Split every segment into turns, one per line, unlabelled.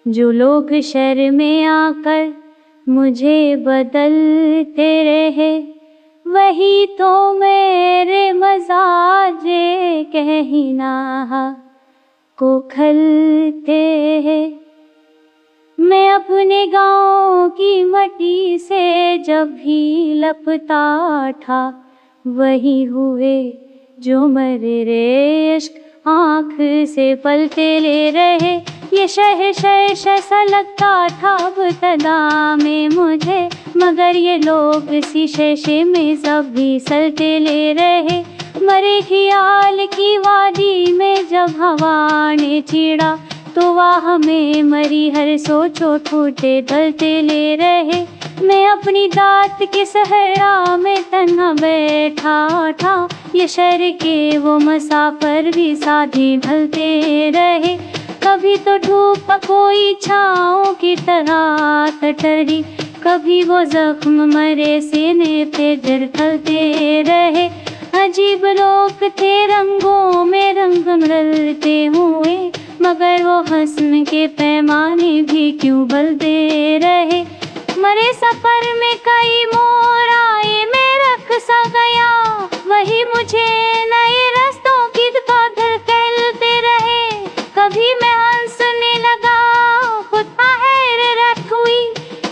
जो लोग शहर में आकर मुझे बदलते रहे, वही तो मेरे मजाजे कहना को खलते हैं। मैं अपने गाँव की मट्टी से जब भी लपटा था, वही हुए जो मेरे इश्क आँख से पलते ले रहे। ये शहर सा लगता था इब्तिदा में मुझे, मगर ये लोग शीशे में सब भी सलते ले रहे। मरे ख्याल की वादी में जब हवा ने छेड़ा, तो वाह में मरी हर सोचो ठूटे ढलते ले रहे। मैं अपनी दात के सहरा में तन्हा बैठा था, ये शहर के वो मुसाफिर भी साथी ढलते रहे। कभी तो धूप कोई छाँव की तरह टटरी, कभी वो जख्म मरे सीने पे ढलते रहे। अजीब लोग थे रंगों में रंग बदलते हुए, मगर वो हस्न के पैमाने भी क्यों बदलते रहे। मरे सफर में कई मोड़ आए, मैं रख सा गया, वही मुझे नए रास्तों की दफादर कहते रहे। कभी मैं हंसने लगा, खुद हैरत हुई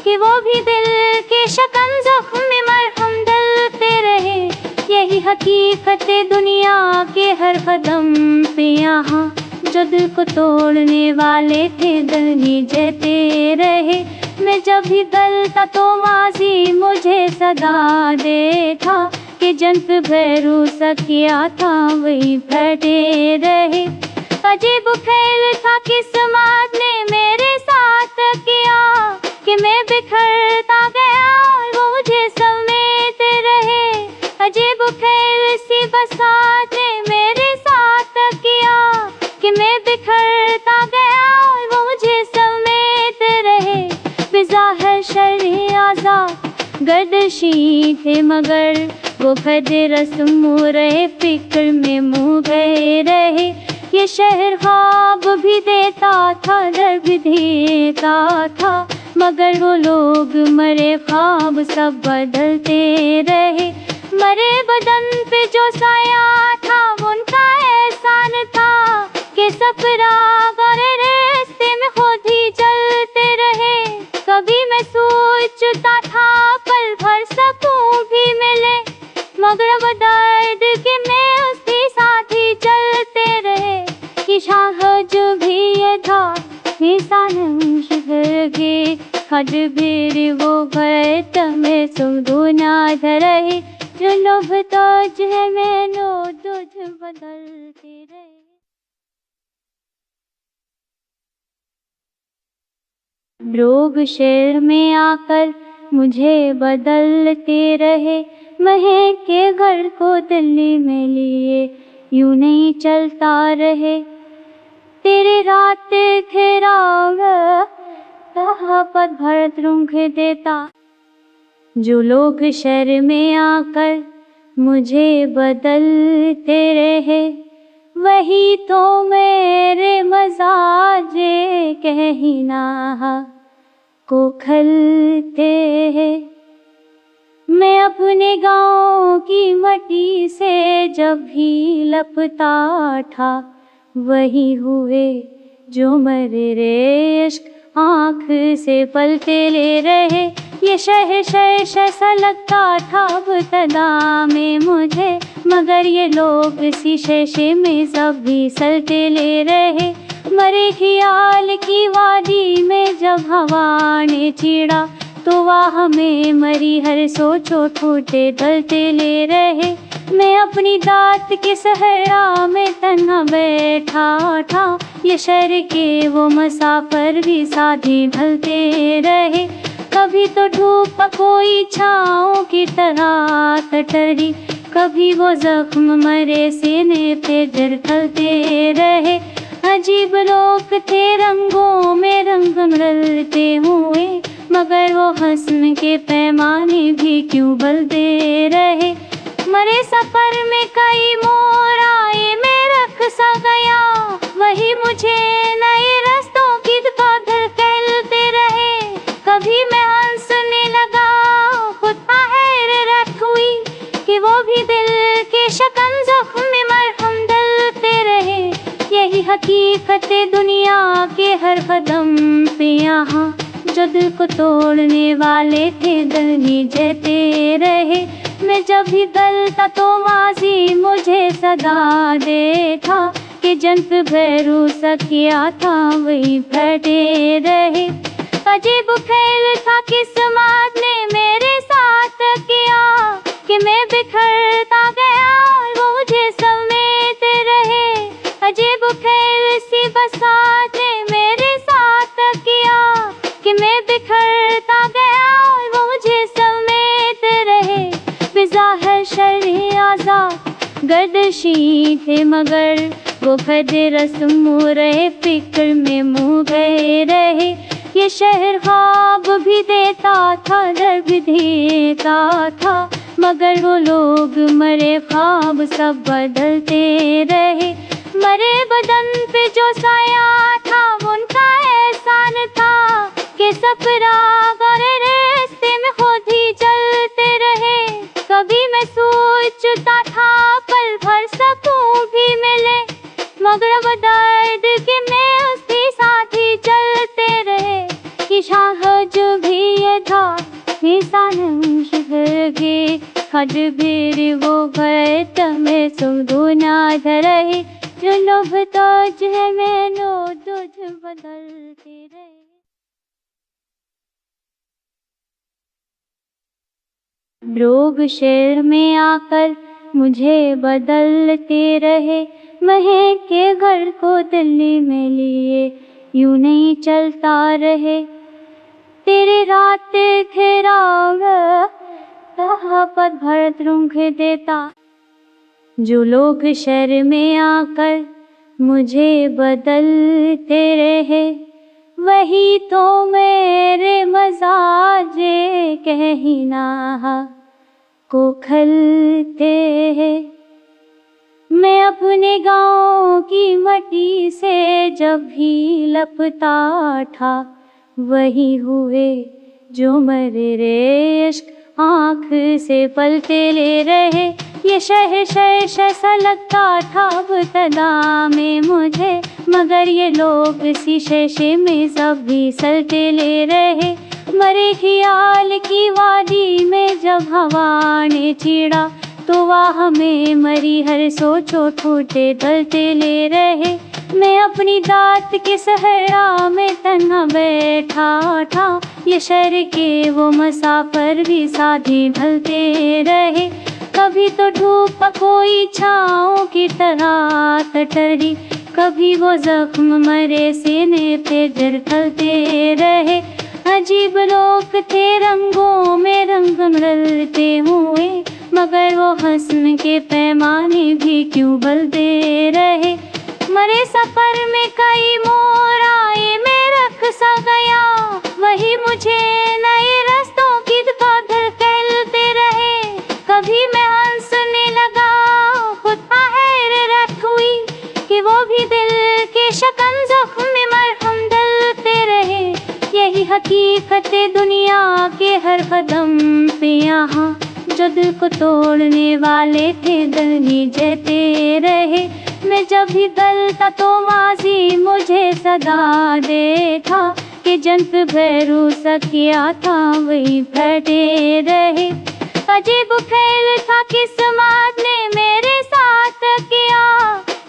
कि वो भी दिल के शकन जख्म में मरहम डलते रहे। यही हकीकत दुनिया के हर कदम पे यहाँ, जो दिल को तोड़ने वाले थे दिल ही जीते रहे। मैं जब भी गलता तो माजी मुझे सदा दे था, कि जंत भैरू सकिया था वही बैठे रहे। अजीब खेल था किस्मत ने मेरे साथ किया, कि मैं बिखरता गया और वो मुझे समेटते रहे। अजीब खेल सी बरसात ने मेरे साथ किया, कि मैं बिखरता गया और वो मुझे समेटते रहे। बिज़ाहिर शर्र आज़ाद गर्दशी थे, मगर वो भदे रस्म रहे फिक्र में मुँह गए रहे। ये शहर ख्वाब भी देता था, डर भी देता था, मगर वो लोग मरे ख्वाब सब बदलते रहे। मरे बदन पे जो साया था उनका एहसान था, कि सफरा गरे रास्ते में खुद ही चलते रहे। कभी मैं सोचता था पल भर सकूं भी मिले, मगर वो दर्द के मैं उसके साथ ही चलते रहे। कि शाहज भी ये था निशान शहर के, खड भीड़ वो घर तमें सुदूना धरे। जो लोभ तो है मैंने दूध बदलते रहे। लोग शहर में आकर मुझे बदलते रहे, महक के घर को दिल्ली में लिए यूं नहीं चलता रहे। तेरे रात घेराव पर भरत रुंख देता, जो लोग शहर में आकर मुझे बदलते रहे, वही तो मेरे मजाजे कहना को खलते हैं। मैं अपने गाँव की मट्टी से जब भी लपटा था, वही हुए जो मेरे इश्क आँख से पलते ले रहे। ये शहर सा लगता था इब्तिदा में मुझे, मगर ये लोग शीशे में सब भी सलते ले रहे। मरे ख्याल की वादी में जब हवा ने छेड़ा, तो वाह में मरी हर सोचो ठूटे ढलते ले रहे। मैं अपनी दात के सहरा में तन्हा बैठा था, ये शहर के वो मुसाफिर भी साथी ढलते रहे। कभी तो धूप कोई छाँव की तरह टटरी, कभी वो जख्म मरे सीने पे ढलते रहे। अजीब लोग थे रंगों में रंग बदलते हुए, मगर वो हस्न के पैमाने भी क्यों बदलते रहे। मरे सफर में कई मोड़ आए, मैं रख सा गया, वही मुझे नए रास्तों की दफादर के हर कदम पे यहाँ जो दिल को तोड़ने वाले थे दिल नीचते रहे। मैं जब भी गलता तो माजी मुझे सदा देता कि जन पे भरोसा किया था वही बैठे रहे। अजीब खेल था किस्मत ने मेरे साथ किया कि मैं बिखरता गया और वो मुझे समेटे रहे। अजीब खेल सी बरसात ने मेरे साथ किया कि मैं बिखरता गया और वो मुझे समेटे रहे। बेज़ाहिर शर्र आज़ाद गर्दिशी थे मगर वो भरे रस्म रहे फिक्र में मुँह गए रहे। ये शहर ख्वाब भी देता था डर भी देता था मगर वो लोग मरे ख्वाब सब बदलते रहे। मरे बदन पे जो साया था उनका एहसान था कि सफरा गरे रास्ते में खुद ही चलते रहे। कभी मैं सोचता था पल भर सकूं भी मिले मगर वो दर्द के मैं उसके साथ ही चलते रहे। कि शाहज भी ये था निशान शहर के हद बेर वो भर तमें सुदूना धरे जो लोभ तुझ है मैंने तुझ बदलते रहे। लोग शहर में आकर मुझे बदलते रहे। महक के घर को दिल्ली में लिए यूं नहीं चलता रहे। तेरे रात घेराव पर भरत रूंख देता। जो लोग शहर में आकर मुझे बदलते रहे वही तो मेरे मजाजे कहना को खलते हैं। मैं अपने गाँव की मट्टी से जब भी लपटा था वही हुए जो मरे रे इश्क आँख से पलते ले रहे। ये शहर सा लगता था बतदा में मुझे मगर ये लोग इसी शीशे में सब भी सलते ले रहे। मरे ख्याल की वादी में जब हवा ने छेड़ा तो वह में मरी हर सोचो ठूटे ढलते ले रहे। मैं अपनी दात के सहरा में तन्हा बैठा था ये शहर के वो मुसाफिर भी साथी ढलते रहे। कभी तो धूप कोई छाँव की तरह टटरी कभी वो जख्म मरे सीने पे जर ढलते रहे। अजीब लोग थे रंगों में रंग मरते हुए मगर वो हस्न के पैमाने भी क्यों बलते रहे। मरे सफर में कई मोड़ आए मैं रख सा गया वही मुझे नए रास्तों की बादल कहते रहे। कभी मैं हंसने लगा खुद हैरत हुई कि वो भी दिल के शकन जख्म में मरहम डलते रहे। यही हकीकत दुनिया के हर कदम पे यहाँ जो दिल को तोड़ने वाले थे दिल नीचते रहे। मैं जब भी गलता तो माजी मुझे सदा देता कि जन पे भरोसा किया था वही बैठे रहे। अजीब खेल था किस्मत ने मेरे साथ किया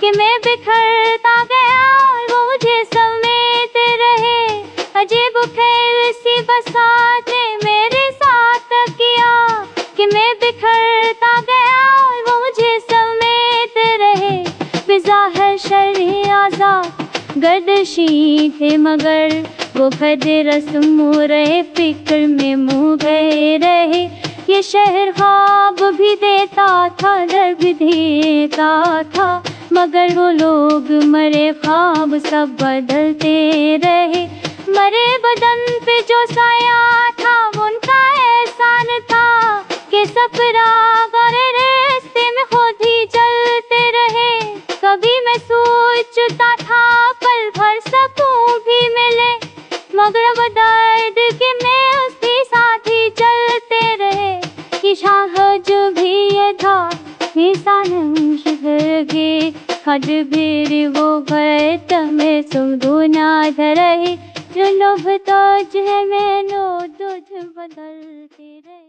कि मैं बिखरता गया और वो मुझे समेटे रहे। अजीब खेल सी बरसात ने मेरे साथ किया कि मैं बिखरता गया और वो मुझे समेटे रहे। बेज़ाहिर शर्र आज़ाद गर्दिशी थे मगर वो भरे रस्म रहे फिक्र में मुँह गए रहे। ये शहर ख्वाब भी देता था डर भी देता था मगर वो लोग मरे ख्वाब सब बदलते रहे। मरे बदन पे जो साया था उनका एहसान था कि सफरा गरे रास्ते में खुद ही चलते रहे। कभी मैं सोचता था पल भर सकूं भी मिले मगर वो दर्द के मैं उसके साथ ही चलते रहे। कि शाहज भी ये था निशान शहर के खड भीर वो भय तमे सुधुना धरहि जो लोभ तोज है मैनो तुझ बदलते रहे।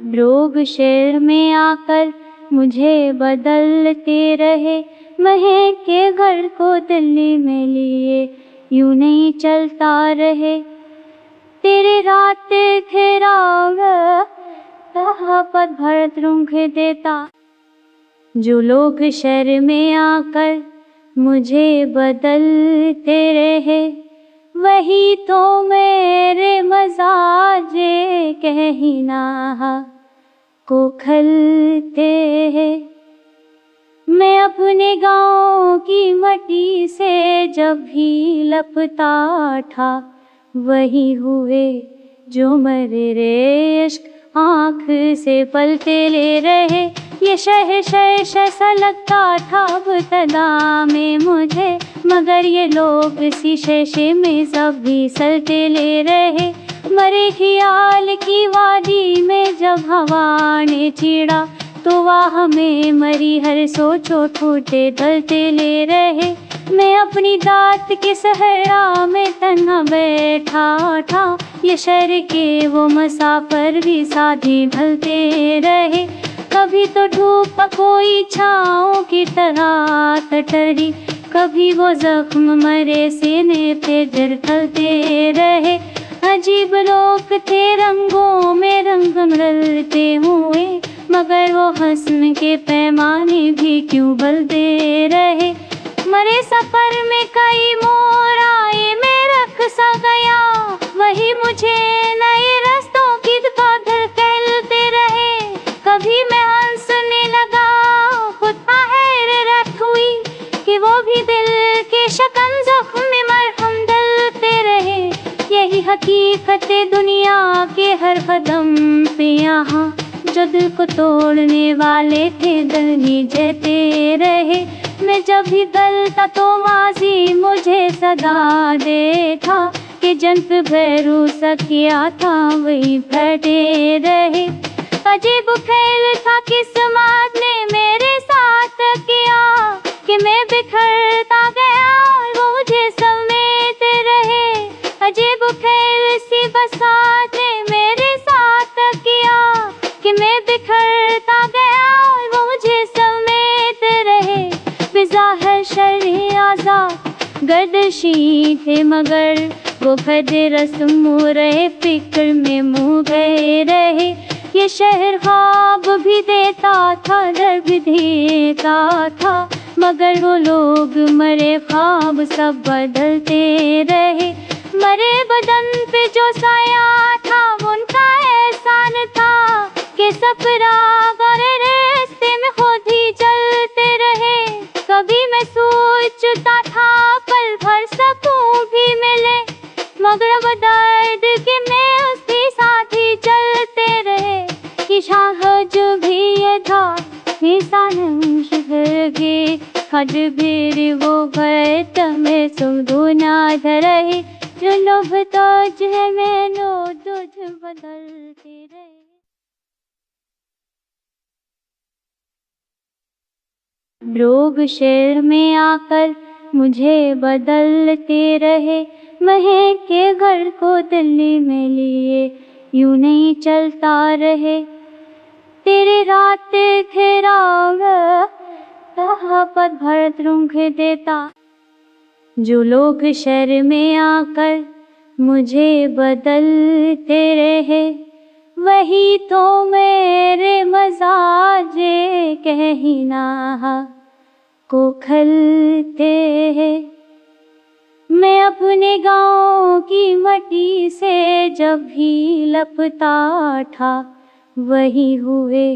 लोग शहर में आकर मुझे बदलते रहे, महे के घर को दिल्ली में लिए यूं नहीं चलता रहे। तेरे रात थे राग पद भरत रुंख देता, जो लोग शहर में आकर मुझे बदलते रहे, वही तो मेरे मजाजे कहना को खलते हैं। मैं अपने गाँव की मट्टी से जब भी लपटा था, वही हुए जो मरे रे इश्क आँख से पलते ले रहे। ये शह शह शह सा लगता था बतला में मुझे, मगर ये लोग इसी शीशे में सब भी सलते ले रहे। मरे ख्याल की वादी में जब हवा ने छेड़ा, तो वाह में मरी हर सोचो ठूटे ढलते ले रहे। मैं अपनी दात के सहरा में तन्हा बैठा था, ये शहर के वो मुसाफिर भी साथी ढलते रहे। कभी तो धूप कोई छाँव की तरह टटरी, कभी वो जख्म मरे सीने पे झलते रहे। अजीब लोग थे रंगों में रंग मरलते हुए, मगर वो हस्न के पैमाने भी क्यों बलते रहे। मरे सफर में कई मोड़ आए मैं रख सा गया, वही मुझे नए रास्तों की दफादर कहलते रहे। कभी मैं हंसने लगा खुद आहर रख हुई कि वो भी दिल के शकन जख्म में मरहम डलते रहे। यही हकीकत दुनिया के हर कदम पे यहाँ, जो दिल को तोड़ने वाले थे दिल ही जहते रहे। मैं जब भी गलता तो माजी मुझे सदा देता, कि जंत भैरू सकिया था वही फटे रहे। अजीब खेल था किस्मत ने मेरे साथ किया, कि मैं बिखरता गया और वो मुझे समेटे रहे। अजीब खेल सी बसात ने मेरे साथ किया, कि मैं बिखरता गया और वो मुझे समेटे रहे। बिज़ाहिर शर्री आज़ाद गर्दशी थे, मगर वो भदे रस्म रहे फिक्र में मुँह गए रहे। ये शहर ख्वाब भी देता था डर भी देता था, मगर वो लोग मरे ख्वाब सब बदलते रहे। मरे बदन पे जो साया था उनका एहसान था, कि सफरा गरे रास्ते में खुद ही चलते रहे। कभी मैं सोचता था पल भर सकूं भी मिले, मगर अब दर्द के मैं उसके साथ ही चलते रहे। कि शाहज भी ये था इंसान शहर के खड भीर वो भय तमे सुधुना धरहि, जो लोभ तोज है मैनो तुझ बदलते रहे। लोग शहर में आकर मुझे बदलते रहे, महे के घर को दिल्ली में लिए यूं नहीं चलता रहे। तेरे रात थे राग पद भरत रुंख देता, जो लोग शहर में आकर मुझे बदलते रहे, वही तो मेरे मजाजे कहना को खलते हैं। मैं अपने गाँव की मट्टी से जब भी लपटा था, वही हुए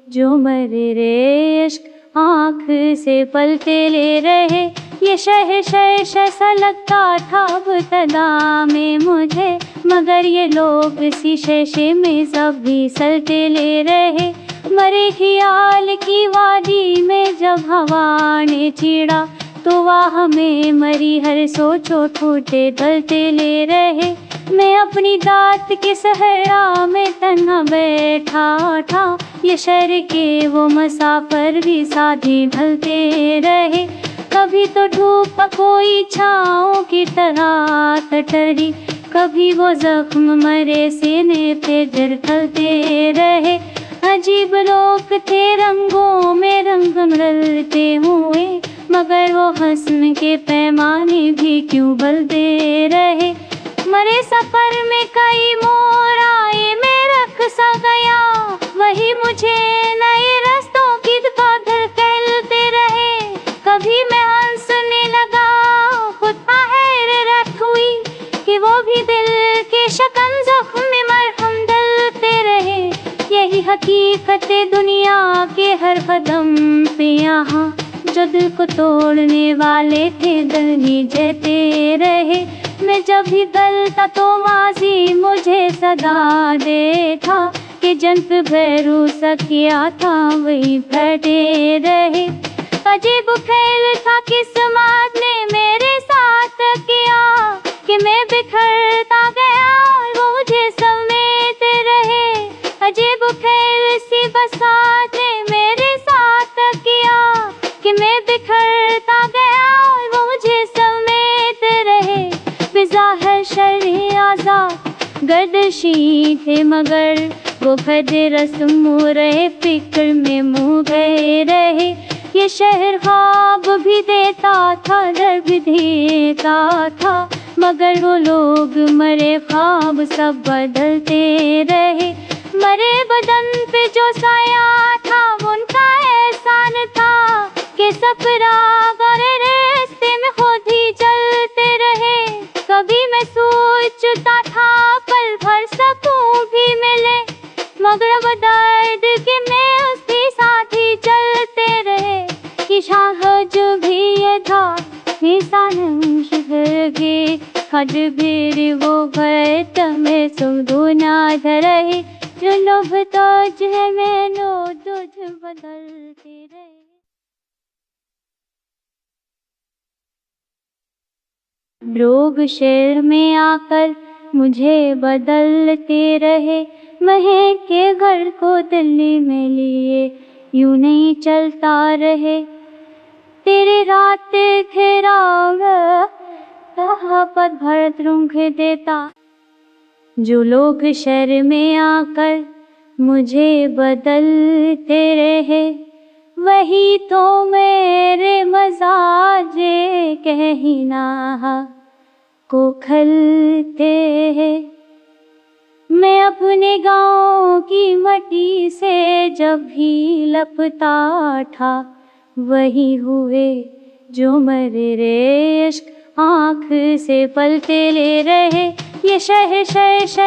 जो मरे रे इश्क आँख से पलते ले रहे। ये शह शह शह सा लगता था बतला में मुझे, मगर ये लोग इसी शीशे में सब भी सलते ले रहे। मरे ख्याल की वादी में जब हवा ने छेड़ा, तो वाह में मरी हर सोचो ठूटे ढलते ले रहे। मैं अपनी दात के सहरा में तन्हा बैठा था। ये शहर के वो मुसाफिर भी साथी ढलते रहे। कभी तो धूप कोई छाँव की तरह टटरी, कभी वो जख्म मरे सीने पे झलकते रहे। अजीब लोग थे रंगों में रंग मरते हुए, मगर वो हस्न के पैमाने भी क्यों बलते रहे। मरे सफर में कई मोड़ आए, मैं रख सा गया, वही मुझे नए रास्तों की दफादर कहते रहे। कभी मैं हंसने लगा, खुद हैरत हुई कि वो भी दिल के शकन जख्म में मरहम डलते रहे। यही हकीकत दुनिया के हर कदम पे यहाँ, जो दिल को तोड़ने वाले थे दिल ही जीते रहे। मैं जब भी गलता तो माजी मुझे सदा दे था, कि जंत भरोसा किया था वही बैठे रहे। अजीब खेल था किस्मत ने मेरे साथ किया, कि मैं बिखरता गया और वो मुझे समेटे रहे। अजीब खेल सी बसात ने मेरे साथ किया, कि मैं बिखरता गया और वो मुझे समेटे रहे। बिज़ाहिर शर्रे आज़ाद गर्दशी थे, मगर वो भदे रस्म रहे फिक्र में मुँह गए रहे। ये शहर ख्वाब भी देता था, डर भी देता था, मगर वो लोग मरे ख्वाब सब बदलते रहे। मरे बदन पे जो साया था उनका एहसान था, कि सफरा गरे रास्ते में खुद ही चलते रहे। कभी मैं सोचता था पल भर सकूं भी मिले, मगर वो दर्द के मैं उसके साथ ही चलते रहे। कि शाहज भी ये था निशान शहर के, खड भी वो घर तमें सुदूना धरे। जो लोभ ताज है मैंने तुझ बदलते रहे। लोग शहर में आकर मुझे बदलते रहे। महक के घर को दिल्ली में लिए यूं नहीं चलता रहे। तेरे रात घेराव पर भरत रूंघ देता। जो लोग शहर में आकर मुझे बदलते रहे, वही तो मेरे मजाजे कहना को खलते हैं। मैं अपने गाँव की मट्टी से जब भी लपटा था, वही हुए जो मरे रे इश्क आँख से पलते ले रहे। ये शहर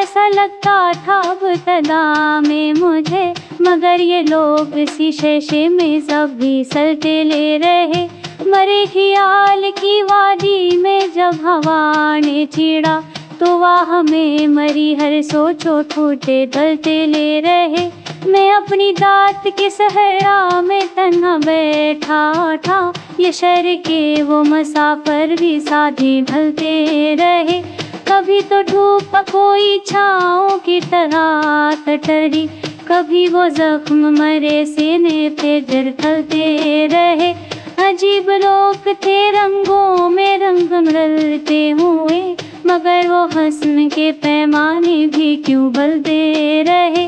सा लगता था बतला में मुझे, मगर ये लोग इसी शीशे में सब भी सलते ले रहे। मरे ख्याल की वादी में जब हवा ने छेड़ा, तो वाह में मरी हर सोचो ठूठे डलते ले रहे। मैं अपनी दात के सहरा में तन्हा बैठा था। ये शहर के वो मुसाफिर भी साथी ढलते रहे। कभी तो धूप कोई छाँव की तरह टटरी, कभी वो जख्म मरे सीने पे झलकते रहे। अजीब लोग थे रंगों में रंग मरते हुए, मगर वो हस्न के पैमाने भी क्यों बलते रहे।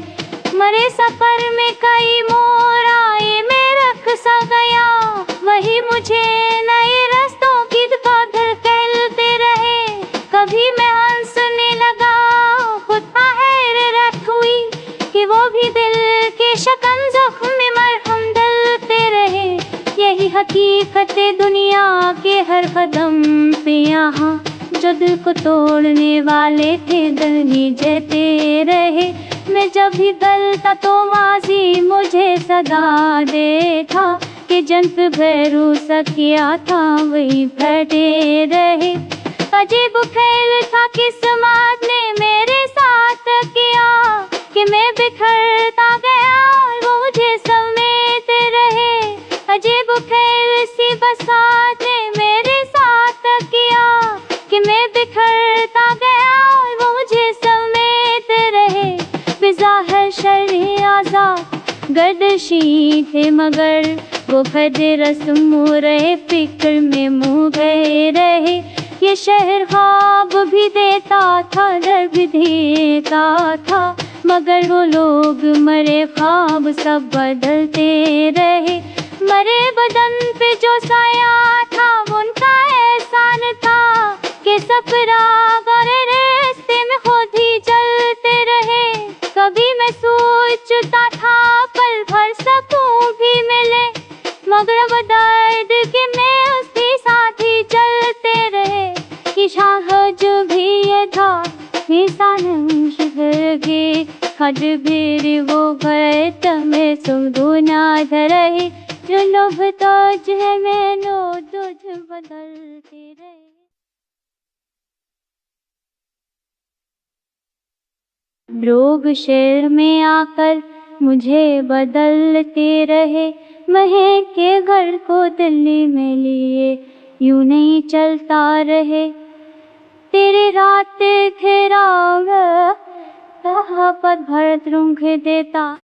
मरे सफर में कई मोड़ आए, मैं रख सा गया, वही मुझे नए रास्तों की दफादर कहते रहे। कभी मैं हंसने लगा, खुद हैरत हुई कि वो भी दिल के शकन जख्म में मरहम डलते रहे। यही हकीकत दुनिया के हर कदम पे यहाँ, जो दिल को तोड़ने वाले थे दिल ही जीते रहे। मैं जब भी गलता तो माजी मुझे सदा दे था, कि जंत भरोसा किया था वही बैठे रहे। अजीब खेल था किस्मत ने मेरे साथ किया, कि मैं बिखरता गया और वो मुझे समेटे रहे। अजीब खेल सी बसात ने मेरे साथ किया, कि मैं बिखरता गया और वो गर्दशी थे मगर वो भरे रस्मों रहे, फिक्र में मुँह गए रहे। ये शहर ख्वाब भी देता था, डर भी देता था, मगर वो लोग मरे ख्वाब सब बदलते रहे। मरे बदन पे जो साया था वो उनका एहसान था कि सफरा गरे रास्ते में खुद ही चलते रहे। कभी मैं सोचता था पल भर सकूं भी मिले, मगर वो दर्द के मैं उसके साथ ही चलते रहे। कि शाहज भी ये था निशान शिखर के खड भीड़ वो गए तमें सुदुना धरे। जो लोभ तुझ है मैंने तुझ बदलते रहे। लोग शहर में आकर मुझे बदलते रहे। महक के घर को दिल्ली में लिए यूं नहीं चलता रहे। तेरे रात थे राग पर भरत रूंघ देता।